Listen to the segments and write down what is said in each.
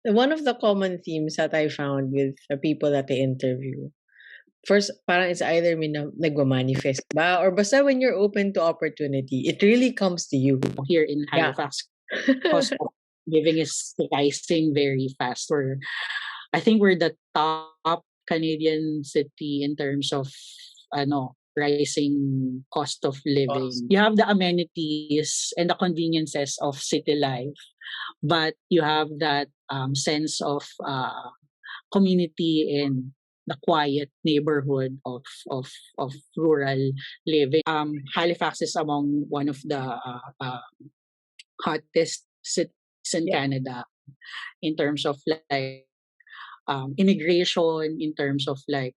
one of the common themes that I found with the people that I interview, first, parang it's either nagmamanifest ba or basta when you're open to opportunity, it really comes to you. Here in Yeah. Halifax, cost of living is rising very fast. I think we're the top Canadian city in terms of rising cost of living. You have the amenities and the conveniences of city life, but you have that sense of community and the quiet neighborhood of rural living. Halifax is among one of the hottest cities in Canada in terms of like immigration, in terms of like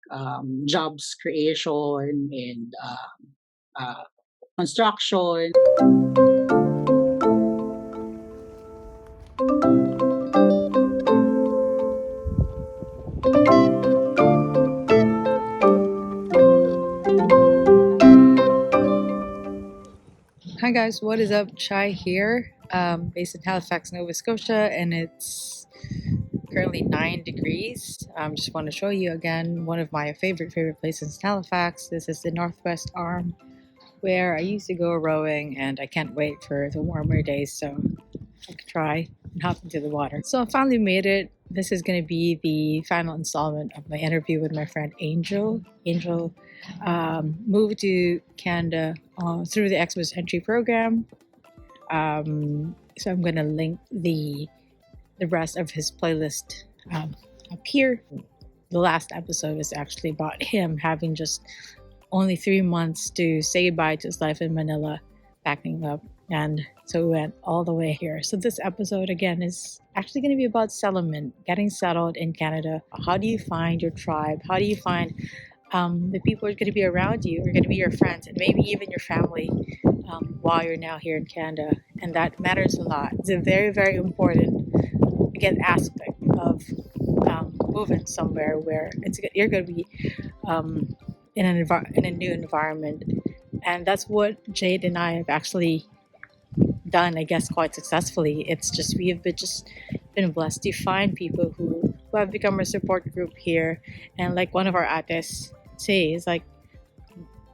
jobs creation and construction. Hi guys, what is up? Chai here, based in Halifax, Nova Scotia, and it's currently 9 degrees. Just want to show you again one of my favorite places in Halifax. This is the Northwest Arm, where I used to go rowing, and I can't wait for the warmer days so I can try and hop into the water. So I finally made it. This is going to be the final installment of my interview with my friend Angel. Angel moved to Canada through the Express Entry program. So I'm going to link the rest of his playlist up here. The last episode is actually about him having just only 3 months to say goodbye to his life in Manila, packing up. And so we went all the way here. So this episode, again, is actually going to be about settlement, getting settled in Canada. How do you find your tribe? How do you find the people who are going to be around you, are going to be your friends, and maybe even your family while you're now here in Canada? And that matters a lot. It's a very, very important, again, aspect of moving somewhere where you're going to be in a new environment. And that's what Jade and I have actually done, I guess, quite successfully. It's just we have been blessed to find people who have become our support group here. And like one of our artists says, like,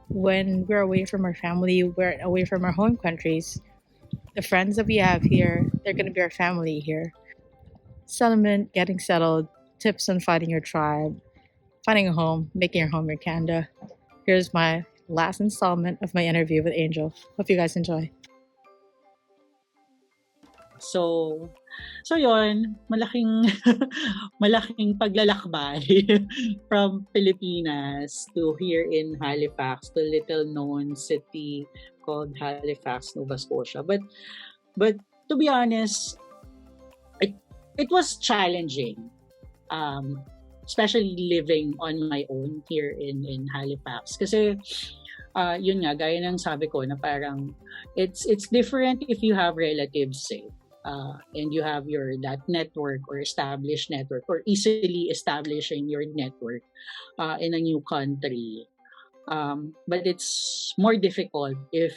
when we're away from our family, we're away from our home countries, the friends that we have here, they're going to be our family here. Settlement, getting settled, tips on finding your tribe, finding a home, making your home in Canada. Here's my last installment of my interview with Angel. Hope you guys enjoy. So yon, malaking malaking paglalakbay from Pilipinas to here in Halifax, the little known city called Halifax, Nova Scotia. But to be honest, it was challenging. Especially living on my own here in Halifax. Kasi yun nga, gaya ng sabi ko na parang it's different if you have relatives, say, and you have that network or established network or easily establishing your network in a new country. But it's more difficult if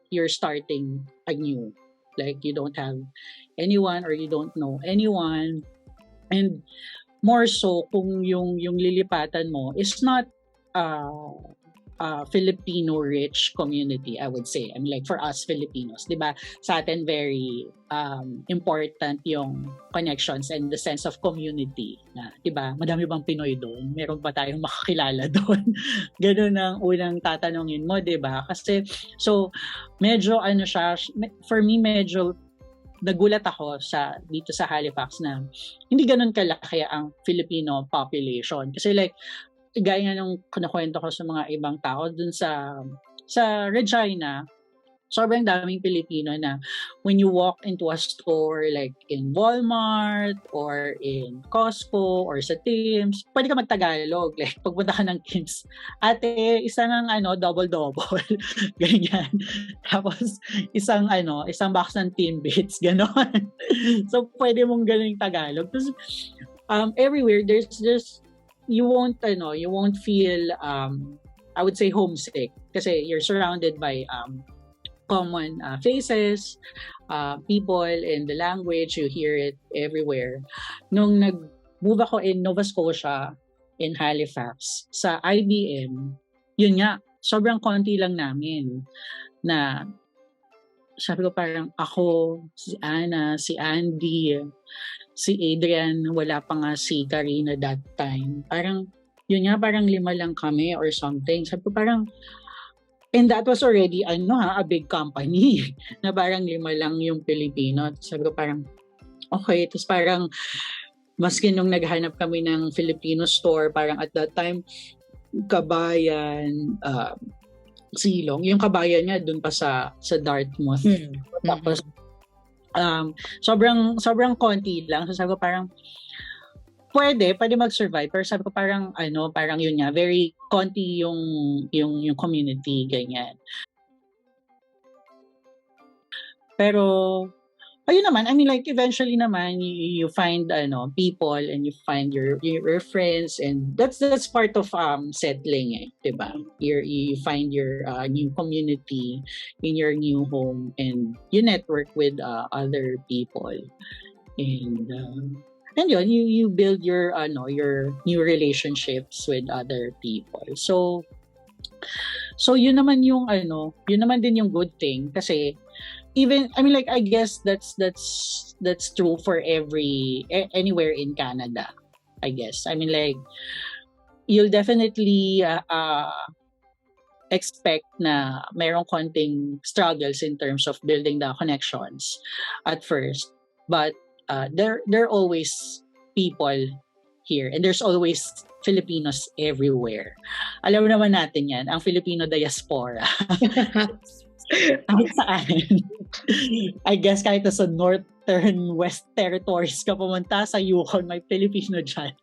you're starting anew. Like you don't have anyone or you don't know anyone. And more so kung yung lilipatan mo is not Filipino-rich community, I would say. I mean, like for us Filipinos, di ba? Sa atin very important yung connections and the sense of community. Na, di ba? Madami bang Pinoy doon? Meron pa tayong makakilala doon? Ganun ang unang tatanungin mo, di ba? Kasi, so, medyo siya, for me, medyo nagulat ako dito sa Halifax na hindi ganun kalaki ang Filipino population. Kasi like, gaya nga nung kinakwento ko sa mga ibang tao dun sa Regina, sobrang daming Pilipino na when you walk into a store like in Walmart or in Costco or sa Tim's, pwede ka magtagalog. Like, pagpunta ka ng Tim's, ate, isang double-double. Ganyan. Tapos, isang box ng Timbits. Ganon. So, pwede mong galing Tagalog. Tapos, everywhere, there's just, you won't feel, I would say, homesick. Kasi you're surrounded by common faces, people, and the language. You hear it everywhere. Nung nag-move ako in Nova Scotia, in Halifax, sa IBM, yun nga, sobrang konti lang namin na sabi ko parang ako, si Anna, si Andy, si Adrian, wala pa nga si Karina that time. Parang, yun nga, parang 5 lang kami or something. Sabi ko parang, and that was already, a big company, na parang 5 lang yung Pilipino. Sabi ko parang, okay. Tapos parang, maski nung naghanap kami ng Filipino store, parang at that time, Kabayan, Silong. Yung Kabayan niya dun pa sa Dartmouth. Tapos sobrang konti lang. So sabi ko parang pwede mag-survive, pero sabi ko parang parang yun nga, very konti yung community, ganyan. Pero ayun naman, I mean like eventually naman you find people and you find your friends, and that's part of settling, 'di ba? You find your new community in your new home, and you network with other people. And yun, you build your new relationships with other people. So yun naman yun naman din yung good thing, kasi even, I mean like, I guess that's true for anywhere in Canada, I guess. I mean like, you'll definitely expect na mayroong konting struggles in terms of building the connections at first, but there are always people here, and there's always Filipinos everywhere. Alam mo naman natin yan, ang Filipino diaspora. Kahit saan. I guess kahit sa Northern West Territories ka pumunta, sa Yukon, may Filipino dyan.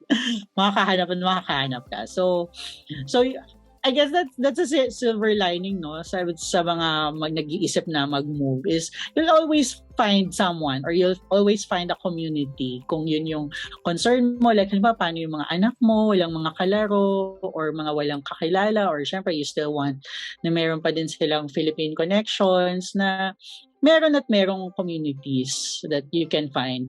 makakahanap ka. So I guess that's a silver lining, no? Sa mga nag-iisip na mag-move is you'll always find someone, or you'll always find a community kung yun yung concern mo. Like, paano yung mga anak mo, walang mga kalaro, or mga walang kakilala, or syempre you still want na meron pa din silang Philippine connections, na meron at merong communities that you can find.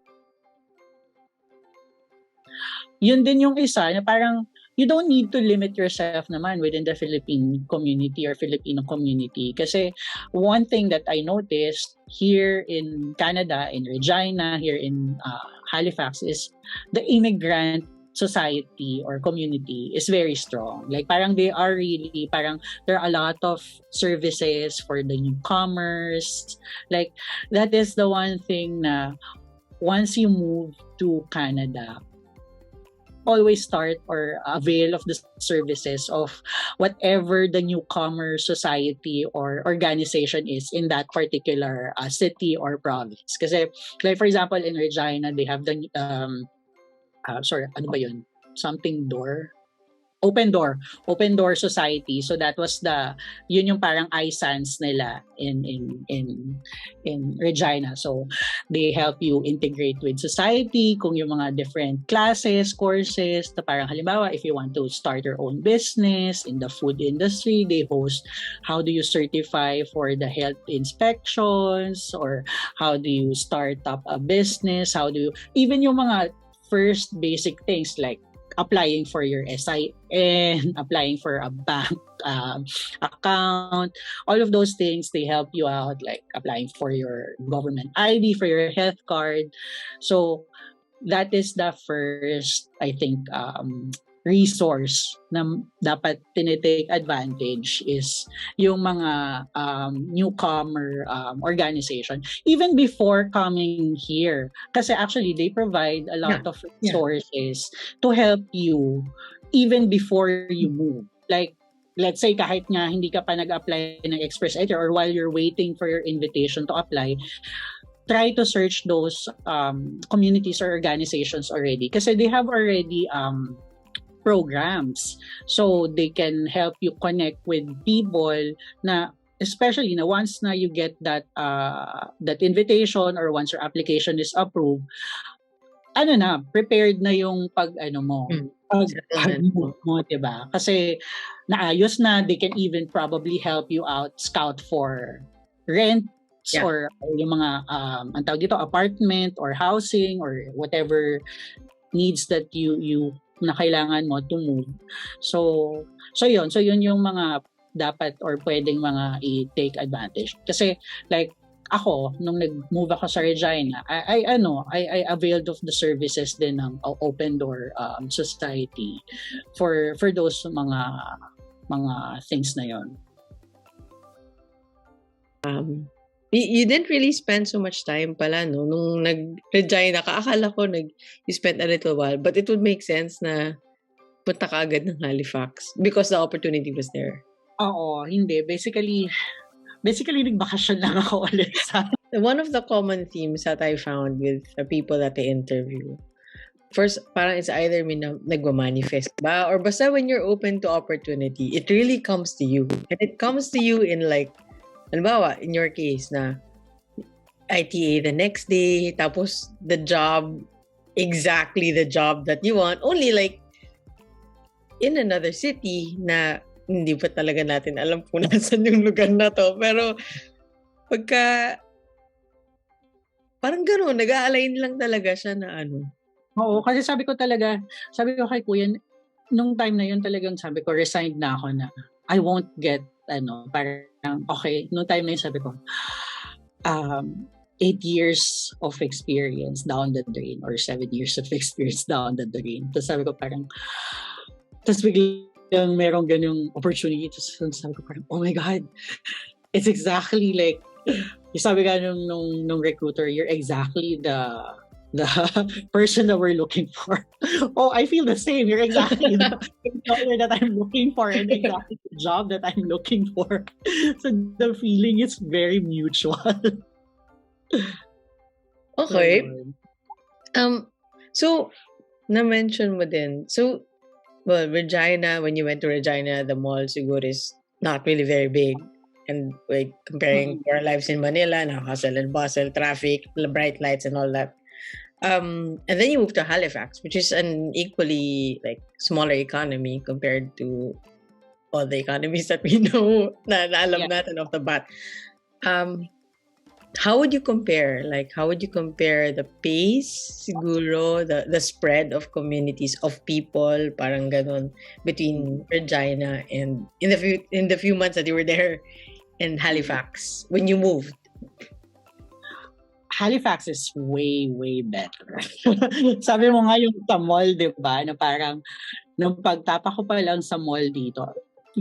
Yun din yung isa na parang you don't need to limit yourself naman within the Philippine community or Filipino community. Kasi one thing that I noticed here in Canada, in Regina, here in Halifax, is the immigrant society or community is very strong. Like parang they are really, parang there are a lot of services for the newcomers. Like that is the one thing na once you move to Canada, always start or avail of the services of whatever the newcomer society or organization is in that particular city or province. Kasi, like for example, in Regina, they have the, something door? Open Door Society. So that was yun yung parang ISANs nila in Regina. So they help you integrate with society, kung yung mga different classes, courses, na parang halimbawa if you want to start your own business in the food industry, they host how do you certify for the health inspections, or how do you start up a business, how do you, even yung mga first basic things like applying for your SIN, applying for a bank account, all of those things, they help you out, like applying for your government ID, for your health card. So that is the first, I think, resource na dapat tinitake advantage is yung mga newcomer organization even before coming here, kasi actually they provide a lot of resources to help you even before you move. Like let's say kahit nga hindi ka pa nag-apply ng Express Entry, or while you're waiting for your invitation to apply, try to search those communities or organizations already, kasi they have already programs, so they can help you connect with people na, especially na once na you get that invitation, or once your application is approved, prepared na yung pag mo, diba? Kasi naayos na, they can even probably help you out, scout for rents Yeah. or yung mga ang tawag dito, apartment or housing or whatever needs that you na kailangan mo to move. So yun yung mga dapat or pwedeng mga i-take advantage. Kasi like ako nung nag-move ako sa Regina, I availed of the services din ng Open Door Society for those mga things na yon. You didn't really spend so much time pala, no? Nung nag-Regina ka, akala ko you spent a little while. But it would make sense na punta ka agad ng Halifax because the opportunity was there. Oo, hindi. Basically, nagbakasyon lang ako ulit sa... One of the common themes that I found with the people that I interview, first, parang it's either nagmamanifest ba, or basta when you're open to opportunity, it really comes to you. And it comes to you in like, halimbawa, in your case na ITA the next day, tapos the job, exactly the job that you want, only like in another city na hindi pa talaga natin alam kung nasan yung lugar na to. Pero pagka parang gano'n, nag-a-align lang talaga siya na ano. Oo, kasi sabi ko kay Kuya, nung time na yun talagang sabi ko, resigned na ako na I won't get, parang okay, nung time na yun sabi ko, 8 years of experience down the drain or 7 years of experience down the drain. Tapos sabi ko parang, tapos biglang merong ganyang opportunity. Tapos sabi ko parang, oh my God, it's exactly like, sabi ka nung recruiter, you're exactly the person that we're looking for. Oh, I feel the same. You're exactly the employer that I'm looking for and exactly the job that I'm looking for. So the feeling is very mutual. Okay. So, na-mention mo din. So, well, Regina, when you went to Regina, the mall siguro is not really very big. And like comparing to our lives in Manila, na hustle and bustle, traffic, bright lights and all that. And then you moved to Halifax, which is an equally like smaller economy compared to all the economies that we know na alam natin off the bat. How would you compare? Like, how would you compare the pace, siguro, the spread of communities, of people, parang ganon, between Regina and in the few months that you were there in Halifax when you moved? Halifax is way, way better. Sabi mo nga yung sa mall, di ba? Na parang, nung pagtapa ko pa lang sa mall dito,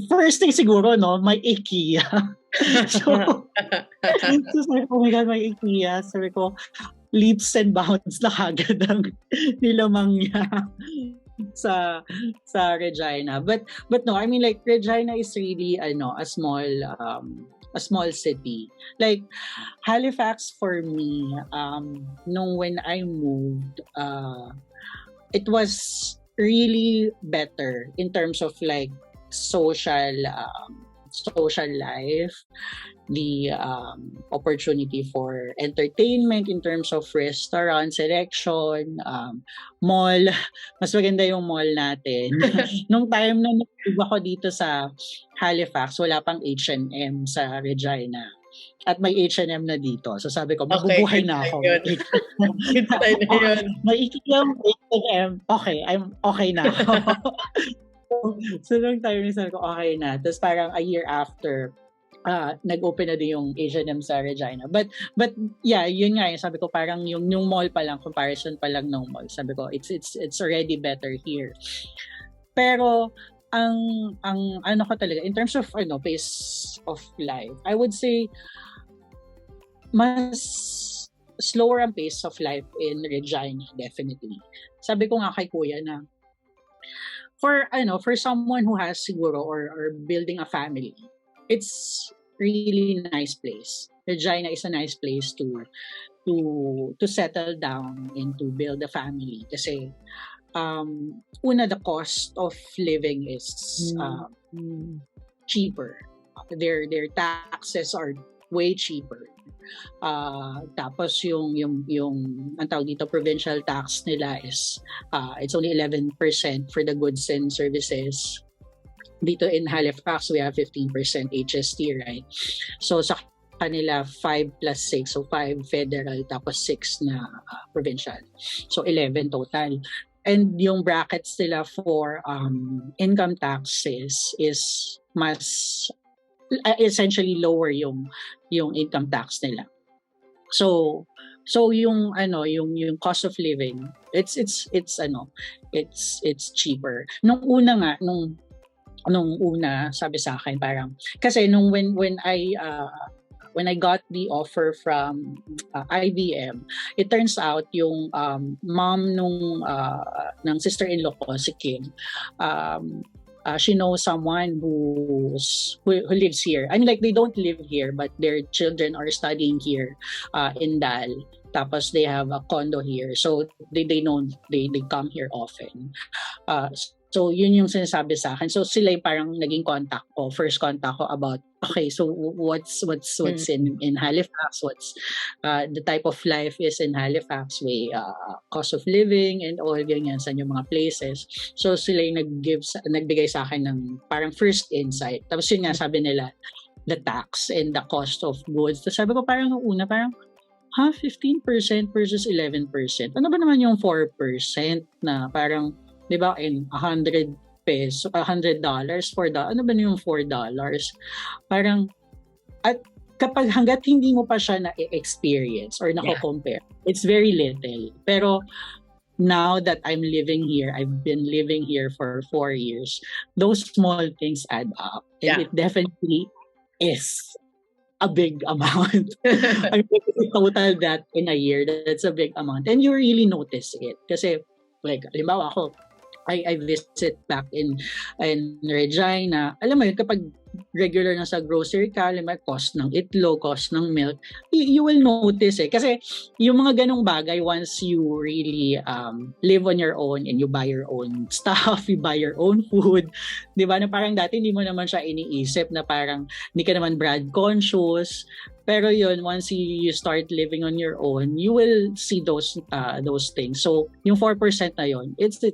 first thing siguro, no, may IKEA. so sabi ko, oh my God, may IKEA. Sabi ko, leaps and bounds na kagad ang nilamang niya sa Regina. But no, I mean like Regina is really a small city. Like Halifax for me, nung when I moved, it was really better in terms of like social life, the opportunity for entertainment in terms of restaurant selection, mall. Mas maganda yung mall natin. Nung time na nag-move ako dito sa Halifax, wala pang H&M sa Regina. At may H&M na dito. So sabi ko, mabubuhay na ako. May ikikiyang H&M. Okay, I'm okay na ako. So nung time na sabi ko, okay na. Tapos parang a year after, nag-open na din yung H&M sa Regina. But yeah, yun nga, sabi ko parang yung mall pa lang, comparison pa lang ng mall. Sabi ko, it's already better here. Pero ang ano ko talaga in terms of pace of life, I would say mas slower ang pace of life in Regina, definitely. Sabi ko nga kay Kuya na for someone who has siguro or building a family, it's really nice place. Regina is a nice place to settle down and to build a family kasi una, the cost of living is cheaper. Their taxes are way cheaper. Tapos yung ang tawag dito, provincial tax nila is it's only 11% for the goods and services. Dito in Halifax we have 15% HST, right? So sa kanila 5 plus 6. So 5 federal tapos 6 na provincial. So 11 total. And yung brackets nila for income taxes is mas essentially lower yung income tax nila. So yung yung cost of living, it's cheaper. Nung una sabi sa akin parang kasi when I got the offer from IBM, it turns out yung mom ng sister-in-law ko, si Kim, she knows someone who lives here. I mean, like, they don't live here, but their children are studying here in Dal. Tapos they have a condo here. So they come here often. So yun yung sinasabi sa akin. So sila yung parang naging first contact ko about, okay, so what's in Halifax, what's the type of life is in Halifax, way cost of living and all ganyan sa yung mga places. So sila yung nagbigay sa akin ng parang first insight. Tapos yun nga sabi nila, the tax and the cost of goods. Tapos sabi ko parang una, parang 15% versus 11%. Ano ba naman yung 4% na parang, di ba, in $100 for ano ba yung $4? Parang, at kapag hanggat hindi mo pa siya na-experience or nako-compare, it's very little. Pero now that I'm living here, I've been living here for 4 years, those small things add up. And it definitely is a big amount. I mean, total that in a year, that's a big amount. And you really notice it. Kasi, like, halimbawa ako, I visit back in Regina. Alam mo yun, kapag regular na sa grocery ka, alam mo, cost ng itlog, cost ng milk, you will notice eh. Kasi yung mga ganong bagay, once you really live on your own and you buy your own stuff, you buy your own food, di ba? Na parang dati hindi mo naman siya iniisip na parang hindi ka naman brand conscious. Pero yun, once you start living on your own, you will see those things. So, yung 4% na yun, it's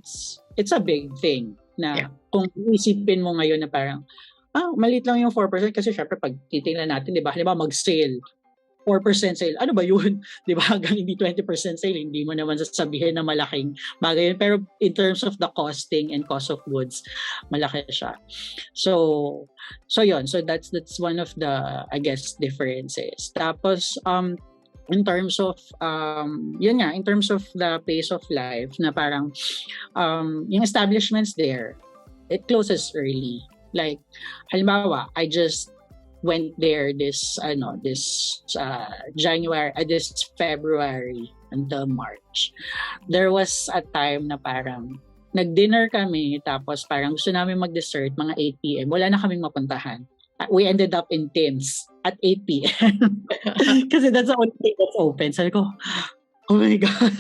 a big thing na kung isipin mo ngayon na parang, maliit lang yung 4% kasi syempre pag titingnan natin, di ba, halimbawa mag-sale, 4% sale, ano ba yun? Di ba, hanggang hindi 20% sale, hindi mo naman sasabihin na malaking bagay yun. Pero in terms of the costing and cost of goods, malaki siya. So yun. So that's one of the, I guess, differences. Tapos, in terms of in terms of the pace of life na parang yung establishments there, it closes early. Like halimbawa, I just went there this February until March. There was a time na parang nag-dinner kami tapos parang gusto namin mag-dessert mga 8 p.m. Wala na kaming mapuntahan. We ended up in Tim's at 8 p.m. Kasi that's the only thing that's open. Sabi ko, oh my God.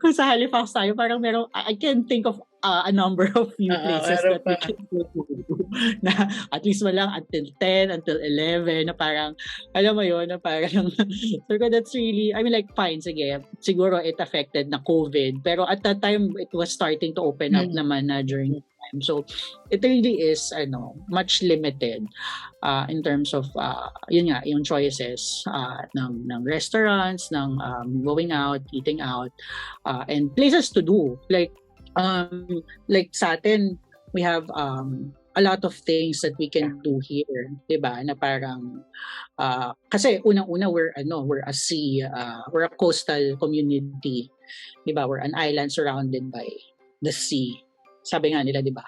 Kung sa Halifax tayo, parang meron, I can think of a number of few places that we can go to. Na at least walang until 10, until 11, na parang, alam mo yun, na parang, so that's really, I mean like, fine, sige, siguro it affected na COVID, pero at that time, it was starting to open up naman na during time. So, it really is, much limited in terms of, yun nga, yung choices ng restaurants, ng going out, eating out, and places to do. Like sa atin, we have a lot of things that we can do here, 'di ba? Na parang kasi unang-una we're a sea, we're a coastal community, 'di ba? We're an island surrounded by the sea. Sabi nga nila, 'di ba?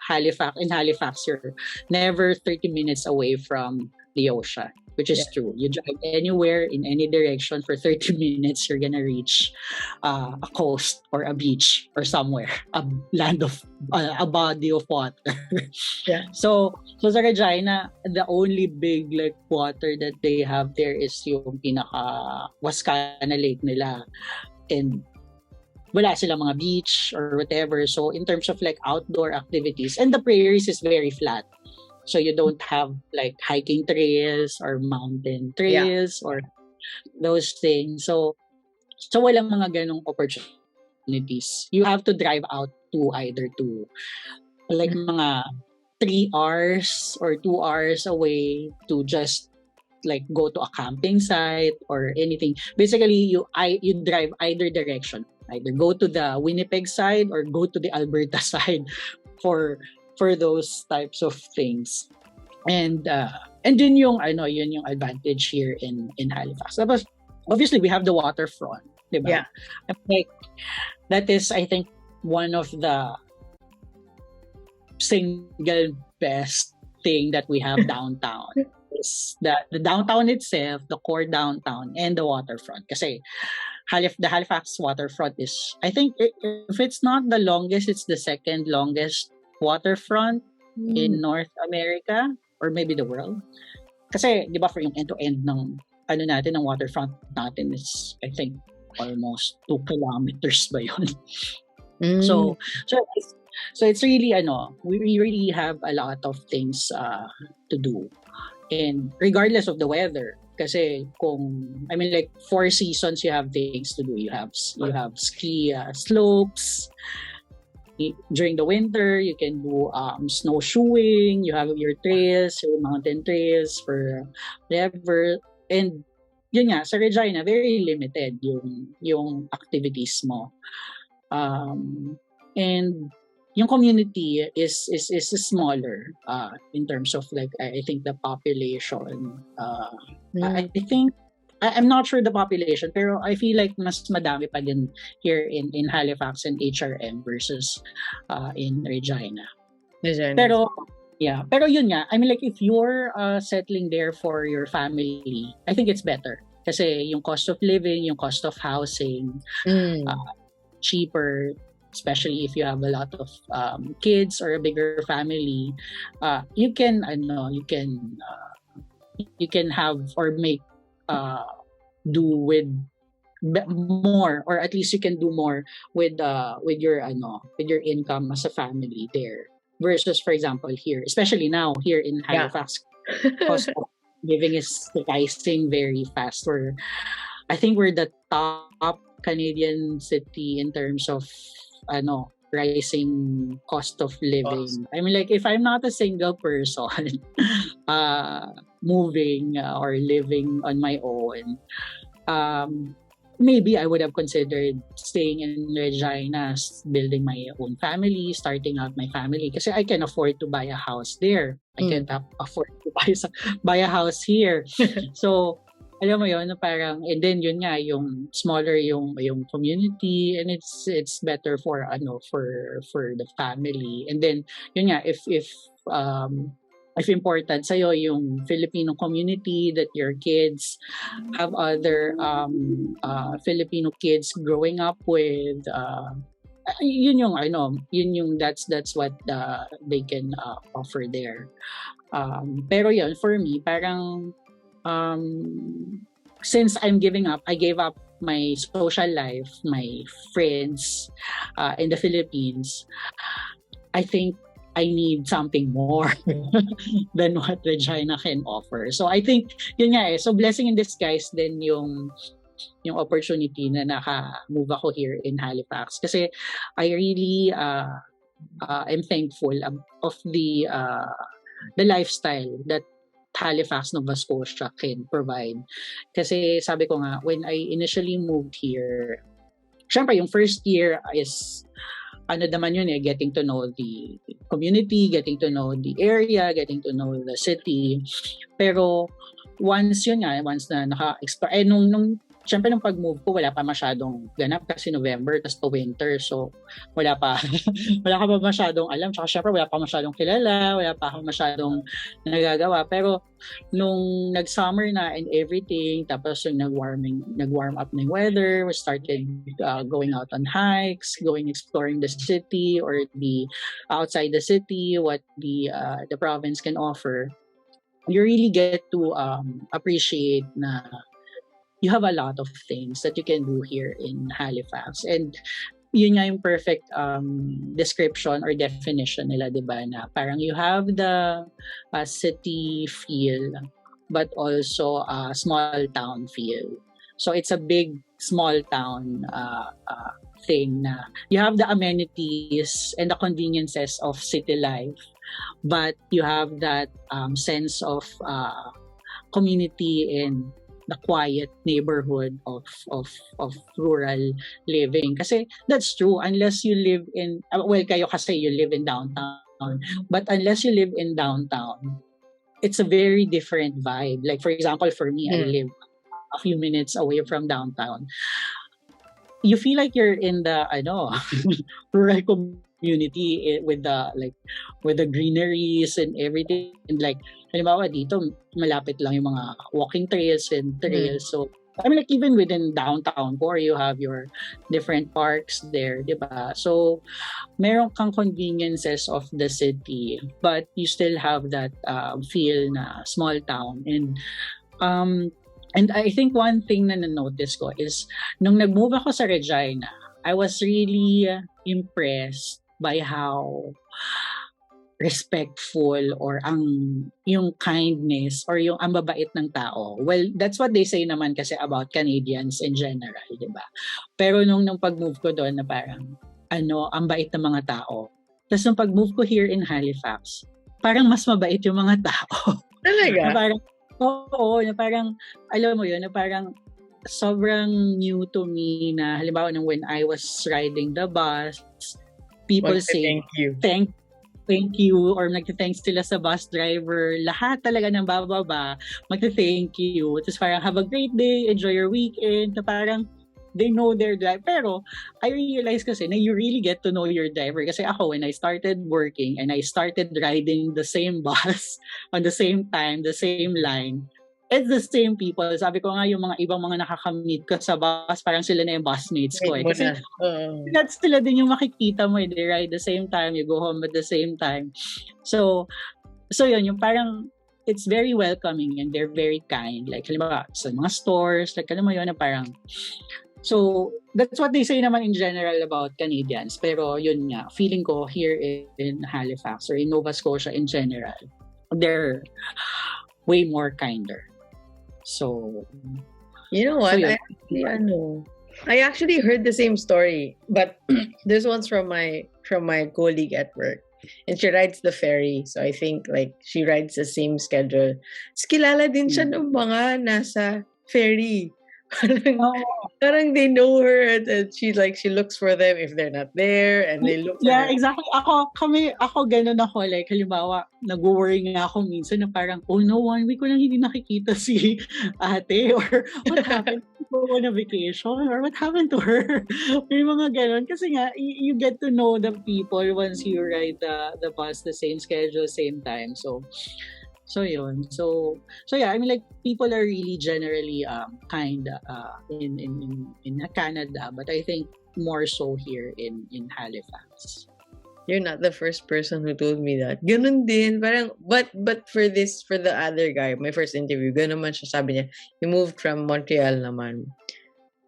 In Halifax, you're never 30 minutes away from the ocean, which is true. You drive anywhere in any direction for 30 minutes, you're gonna reach a coast or a beach or somewhere, a land of a body of water. So sa Regina, the only big like water that they have there is yung pinaka Wascana Lake nila, and wala silang mga beach or whatever. So in terms of like outdoor activities, and the prairies is very flat. So you don't have like hiking trails or mountain trails or those things. So walang mga ganong opportunities. You have to drive out to either to like mga 3 hours or 2 hours away to just like go to a camping site or anything. Basically, you drive either direction. Either go to the Winnipeg side or go to the Alberta side for those types of things. And yun yung advantage here in Halifax. Tapos obviously we have the waterfront, diba? Yeah. Like that is, I think, one of the single best thing that we have downtown. Is the downtown itself, the core downtown, and the waterfront. Kasi the Halifax waterfront is, I think, if it's not the longest, it's the second longest waterfront in North America or maybe the world. Kasi, di ba, for yung end-to-end ng natin, ng waterfront natin is, I think, almost 2 kilometers ba yun? So it's really, we really have a lot of things to do. And regardless of the weather, kasi like 4 seasons you have things to do. You have ski slopes. During the winter, you can do snowshoeing. You have your trails, your mountain trails for whatever. And yun nga, sa Regina, very limited yung activities mo. And yung community is smaller in terms of, like, I think the population. I think I'm not sure the population, pero I feel like mas madami pa din here in Halifax and HRM versus in Regina. Pero yun nga, I mean, like, if you're settling there for your family, I think it's better. Kasi yung cost of living, yung cost of housing, cheaper, especially if you have a lot of kids or a bigger family. You can have or make do with more, or at least you can do more with your income as a family there, versus, for example, here, especially now here in Halifax, cost of living is rising very fast. I think we're the top Canadian city in terms of rising cost of living. I mean, like, if I'm not a single person moving or living on my own, maybe I would have considered staying in Regina, building my own family, starting out my family, kasi I can afford to buy a house there. I can't afford to buy a house here. So alam mo yun, parang, and then yun nga, yung smaller yung community, and it's better for the family. And then yun nga, if important sa'yo yung Filipino community, that your kids have other Filipino kids growing up with, that's what they can offer there. Pero yun, for me, parang since I gave up my social life, my friends in the Philippines, I think I need something more than what Regina can offer. So I think yun nga so blessing in disguise din yung opportunity na naka-move ako here in Halifax, kasi I really am thankful of the lifestyle that Halifax, Nova Scotia can provide. Kasi sabi ko nga, when I initially moved here, syempre yung first year is getting to know the community, getting to know the area, getting to know the city. Pero once na naka-explore, syempre nung pag-move ko, wala pa masyadong ganap kasi November, tas to winter. So, wala ka pa masyadong alam. Tsaka syempre, wala pa masyadong kilala, wala pa ako masyadong nagagawa. Pero, nung nag-summer na and everything, tapos yung nag-warm up na yung weather, we started going out on hikes, exploring the city or the outside the city, what the province can offer. You really get to appreciate na you have a lot of things that you can do here in Halifax. And yun nga yung perfect description or definition nila, diba? Na parang you have the city feel, but also a small town feel. So it's a big, small town thing na you have the amenities and the conveniences of city life, but you have that sense of community in the quiet neighborhood of rural living. Kasi that's true, unless you live in, well, kayo kasi you live in downtown, but unless you live in downtown, it's a very different vibe. Like for example, for me, I live a few minutes away from downtown. You feel like you're in the rural community with the greeneries and everything. And like halimbawa dito malapit lang yung mga walking trails and trails. So I mean, like even within downtown core, you have your different parks there, diba? So meron kang conveniences of the city, but you still have that feel na small town. And I think one thing na na-notice ko is, nung nag-move ako sa Regina, I was really impressed by how respectful or yung kindness or yung ang babait ng tao. Well, that's what they say naman kasi about Canadians in general, di ba? Pero nung pag-move ko doon na parang, ang bait ng mga tao. Tapos nung pag-move ko here in Halifax, parang mas mabait yung mga tao. Talaga? Na parang, oo, na parang, alam mo yun, na parang sobrang new to me na halimbawa nung when I was riding the bus, people say, thank you, or nagte-thanks sila sa bus driver. Lahat talaga ng bababa, magte-thank you. Tapos parang, have a great day, enjoy your weekend, na parang, they know their driver. Pero, I realized kasi na you really get to know your driver. Kasi ako, when I started working and I started riding the same bus on the same time, the same line, it's the same people. Sabi ko nga, yung mga ibang mga nakakamit ko sa bus, parang sila na yung busmates ko. Kasi that's sila din yung makikita mo. They ride the same time, you go home at the same time. So yun, yung parang, it's very welcoming and they're very kind. Like, halimbawa, sa mga stores, like, alam mo yun, na parang, so, that's what they say naman in general about Canadians. Pero yun nga, feeling ko here in Halifax or in Nova Scotia in general, they're way more kinder. So, you know what? So I actually heard the same story, but this one's from my colleague at work. And she rides the ferry. So I think like she rides the same schedule. Kilala din siya ng mga nasa ferry. Parang they know her and she looks for them if they're not there and they look for her. Exactly. Ako ganun ako. Like, halimbawa, nag-worry nga ako minsan na parang, oh no, 1 week ko lang hindi nakikita si ate or what happened to go on a vacation or what happened to her. May mga ganun. Kasi nga, you get to know the people once you ride the bus, the same schedule, same time. So yun. So yeah, I mean like people are really generally kind in Canada, but I think more so here in Halifax. You're not the first person who told me that. Ganun din, parang but for the other guy, my first interview, ganun man siya, sabi niya, he moved from Montreal naman.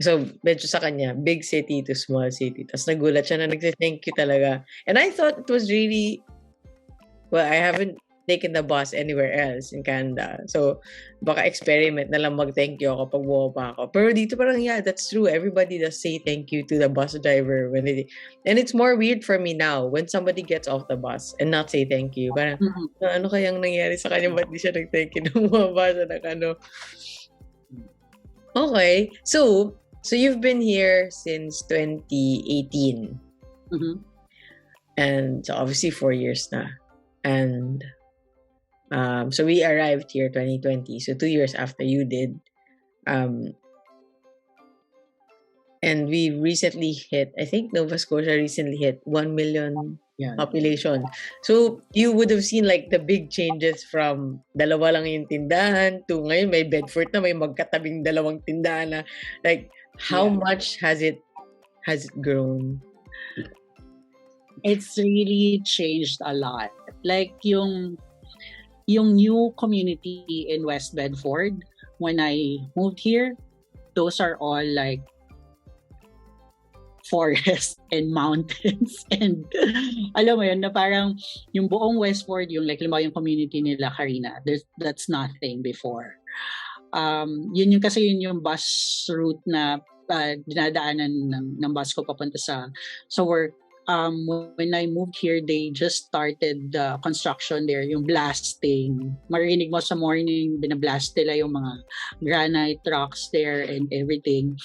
So, medyo sa kanya, big city to small city. Tapos nagulat siya na nag-thank you talaga. And I thought it was really, well, I haven't taken the bus anywhere else in Canada. So, baka experiment na lang mag-thank you ako pag bumaba ako. Pero dito parang, yeah, that's true. Everybody does say thank you to the bus driver. And it's more weird for me now when somebody gets off the bus and not say thank you. Parang, ano kayang nangyari sa kanya? Ba't di siya nag-thank you nung bumaba siya ng ano? Okay. So you've been here since 2018. Mm-hmm. And so obviously 4 years na. And so we arrived here 2020, so 2 years after you did. And we recently hit, I think Nova Scotia recently hit 1 million population. So you would have seen like the big changes from dalawa lang yung tindahan to ngayon may Bedford na, may magkatabing dalawang tindahan na. Like how much has it grown? It's really changed a lot. Like yung new community in West Bedford, when I moved here, those are all like forests and mountains. And alam mo yun, na parang yung buong Westford, yung like yung community nila Karina, that's nothing before. Yun yung bus route na dinadaanan ng bus ko papunta sa work when I moved here, they just started the construction there, yung blasting. Marinig mo sa morning, binablast nila yung mga granite rocks there and everything.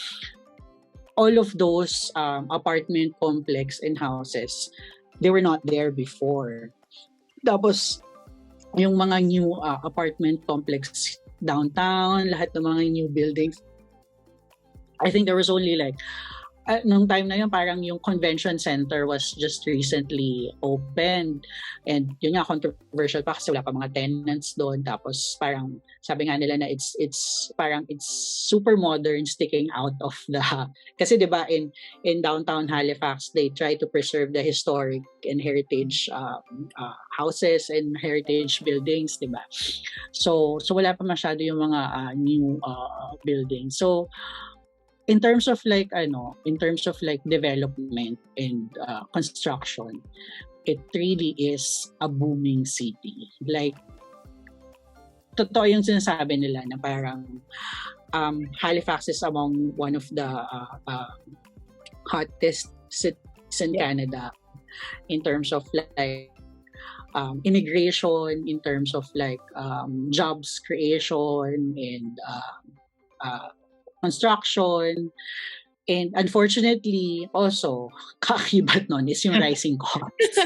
All of those apartment complex and houses, they were not there before. Tapos, yung mga new apartment complex downtown, lahat ng mga new buildings, I think there was only like, nung time na yun, parang yung convention center was just recently opened. And yun nga, controversial pa kasi wala pa mga tenants doon. Tapos parang sabi nga nila na it's super modern, sticking out of the... Kasi diba in downtown Halifax, they try to preserve the historic and heritage houses and heritage buildings, diba? So wala pa masyado yung mga new buildings. So in terms of like development and construction, it really is a booming city. Like, totoo yung sinasabi nila na parang Halifax is among one of the hottest cities in Canada in terms of like immigration, in terms of like jobs creation and construction. And unfortunately, also, kaakibat nun is yung rising costs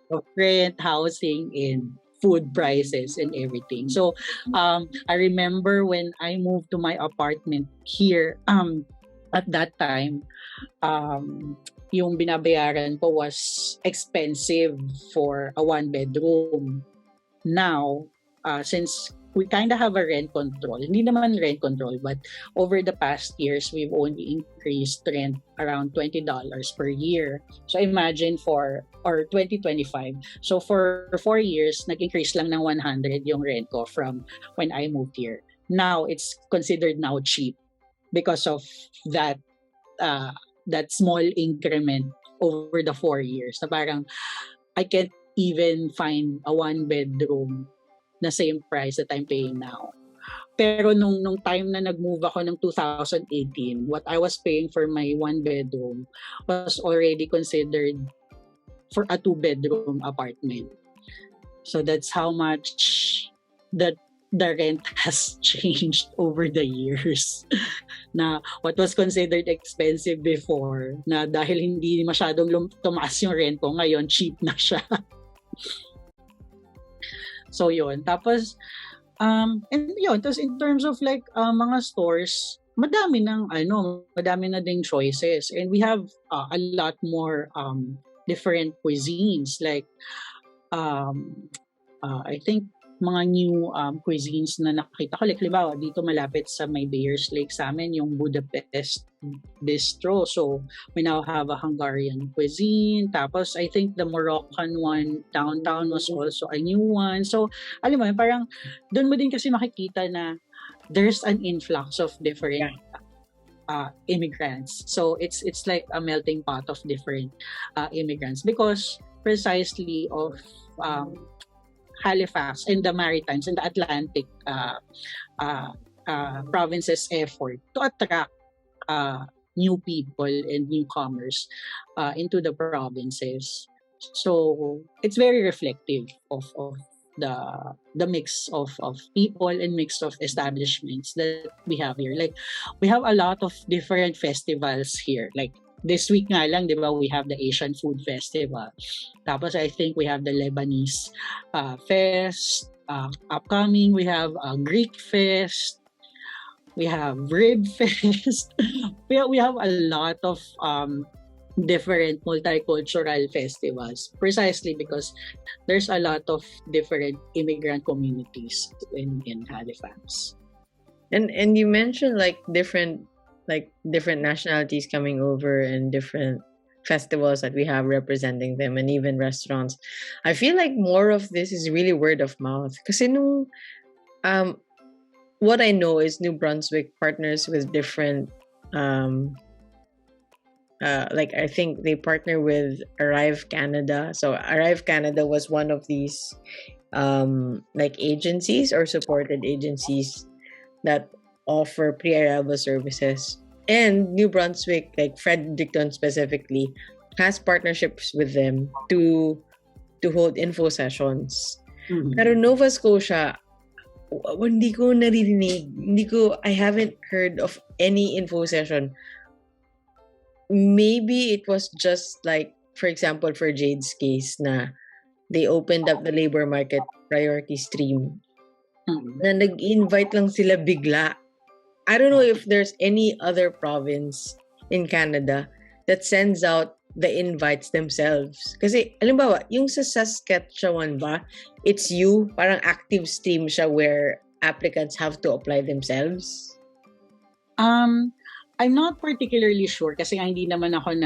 of rent, housing, and food prices and everything. So, I remember when I moved to my apartment here, at that time, yung binabayaran ko was expensive for a one-bedroom. Now, since we kind of have a rent control. Hindi naman rent control, but over the past years, we've only increased rent around $20 per year. So imagine or 2025. So for 4 years, nag-increase lang ng 100 yung rent ko from when I moved here. Now, it's considered now cheap because of that small increment over the 4 years. Na parang, I can't even find a one-bedroom na same price that I'm paying now. Pero nung time na nag-move ako ng 2018, what I was paying for my one bedroom was already considered for a 2-bedroom apartment. So that's how much the rent has changed over the years. Na what was considered expensive before, na dahil hindi masyadong tumaas yung rent ko, ngayon cheap na siya. So yun. Tapos and yun, tapos in terms of like mga stores, madami na ding choices, and we have a lot more different cuisines, like I think mga new cuisines na nakita ko, like halimbawa dito malapit sa may Bayers Lake sa amin, yung Budapest bistro. So we now have a Hungarian cuisine. Tapos I think the Moroccan one downtown was also a new one. So alam mo, parang doon mo din kasi makikita na there's an influx of different immigrants. So it's like a melting pot of different immigrants, because precisely of Halifax and the Maritimes and the Atlantic provinces' effort to attract new people and newcomers into the provinces. So it's very reflective of the mix of people and mix of establishments that we have here. Like, we have a lot of different festivals here. Like, this week nga lang, di ba, we have the Asian Food Festival. Tapos I think we have the Lebanese Fest. Upcoming, we have Greek Fest. We have Rib Fest. we have a lot of different multicultural festivals, precisely because there's a lot of different immigrant communities in Halifax. And you mentioned like different nationalities coming over and different festivals that we have representing them, and even restaurants. I feel like more of this is really word of mouth. Kasi nung, what I know is New Brunswick partners with different, like I think they partner with Arrive Canada. So Arrive Canada was one of these like agencies or supported agencies that offer pre-arrival services. And New Brunswick, like Fredericton specifically, has partnerships with them to hold info sessions. Mhm. Pero Nova Scotia, hindi ko naririnig. I haven't heard of any info session. Maybe it was just like, for example, for Jade's case na they opened up the labor market priority stream Mhm. na nag-invite lang sila bigla. I don't know if there's any other province in Canada that sends out the invites themselves. Kasi, alimbawa, yung sa Saskatchewan ba, it's you, parang active stream siya where applicants have to apply themselves. I'm not particularly sure kasi nga hindi naman ako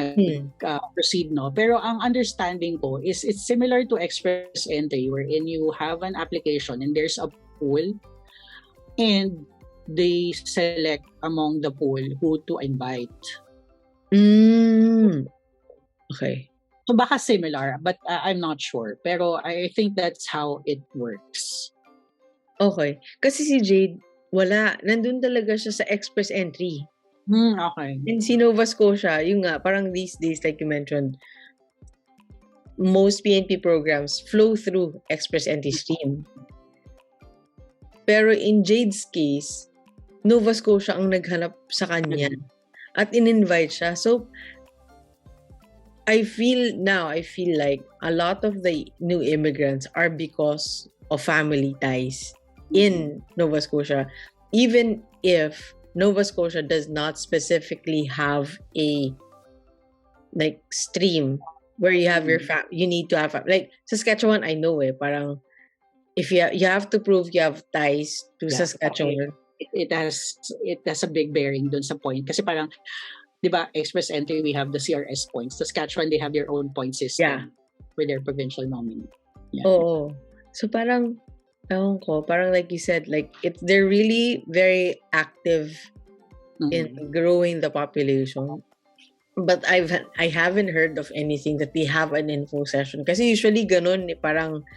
proceed, no? Pero ang understanding ko is it's similar to express entry wherein you have an application and there's a pool and they select among the pool who to invite. Okay. So baka similar, but I'm not sure. Pero I think that's how it works. Okay. Kasi si Jade, wala. Nandun talaga siya sa express entry. Okay. And si Nova Scotia, yung nga, parang these days, like you mentioned, most PNP programs flow through express entry stream. Pero in Jade's case, Nova Scotia ang naghanap sa kanya at in-invite siya. So, I feel like a lot of the new immigrants are because of family ties in Nova Scotia. Even if Nova Scotia does not specifically have a like stream where you have you need to have like Saskatchewan. I know parang if you have to prove you have ties to Saskatchewan. It has a big bearing dun sa point kasi parang 'di ba express entry we have the CRS points. Saskatchewan they have their own point system for their provincial nominee. Yeah. Oo. So parang parang like you said, like they're really very active in growing the population. But I haven't heard of anything that they have an info session. Kasi usually ganun, parang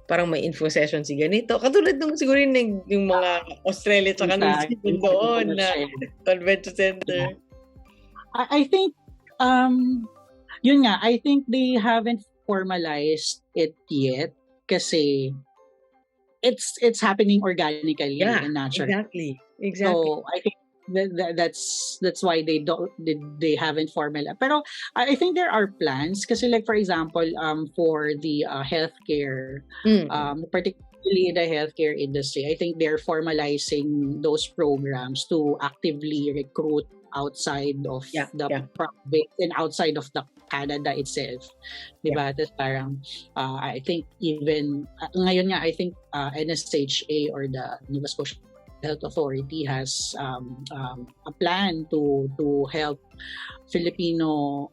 may info session si ganito. Katulad nung siguro yung mga Australia tsaka New Zealand doon na convention center. I think, yun nga, I think they haven't formalized it yet kasi it's happening organically and naturally. Exactly. So I think that's why they haven't formalized. Pero I think there are plans kasi like for example for the healthcare particularly in the healthcare industry, I think they're formalizing those programs to actively recruit outside of the province and outside of the Canada itself. Diba? Tapos parang I think even ngayon nga I think NSHA or the Nova Scotia Health Authority has a plan to help Filipino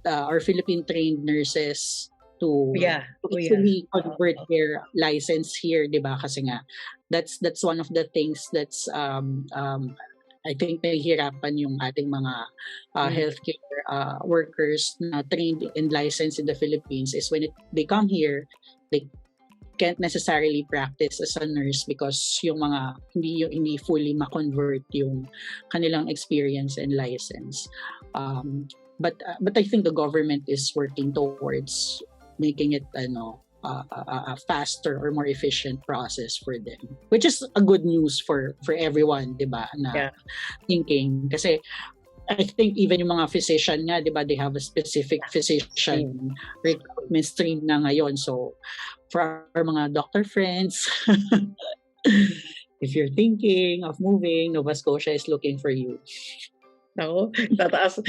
or Philippine trained nurses to actually convert their license here, 'di ba? Kasi nga that's one of the things that's I think nahihirapan yung ating mga healthcare workers na trained and licensed in the Philippines is when they come here, they can't necessarily practice as a nurse because yung mga hindi fully ma-convert yung kanilang experience and license. But I think the government is working towards making it a faster or more efficient process for them, which is a good news for everyone, 'di ba? Na thinking kasi I think even yung mga physician nga, 'di ba, they have a specific physician recruitment stream na ngayon. So for our mga doctor friends, if you're thinking of moving, Nova Scotia is looking for you. Ako, tataas.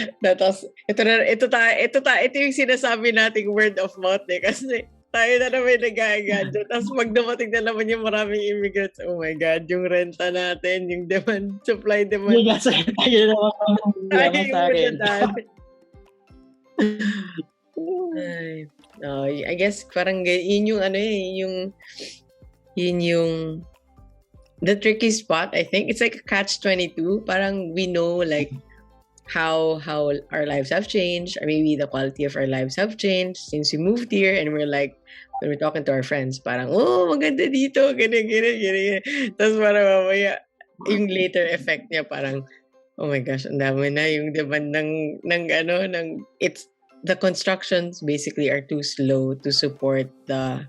Ito yung sinasabi nating word of mouth kasi tayo na naman nag-aagad. Tapos pag dumating na naman yung maraming immigrants, oh my God, yung renta natin, yung demand, supply, demand. Tayo naman sa akin. No, I guess parang yun yung the tricky spot. I think it's like a catch-22. Parang we know like how our lives have changed, or maybe the quality of our lives have changed since we moved here, and we're like when we're talking to our friends, parang maganda dito, ganyan. Tapos parang mamaya yung later effect niya parang oh my gosh, ang dami na yung demand ng the constructions basically are too slow to support the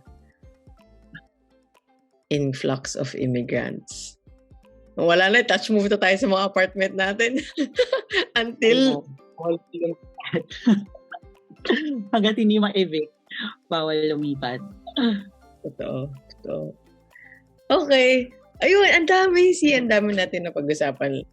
influx of immigrants. Wala na, touch move to tayo sa mga apartment natin. Until hanggat hindi ma-evict, bawal lumipat. Totoo. Okay. Ayun, ang dami natin na pag-usapan.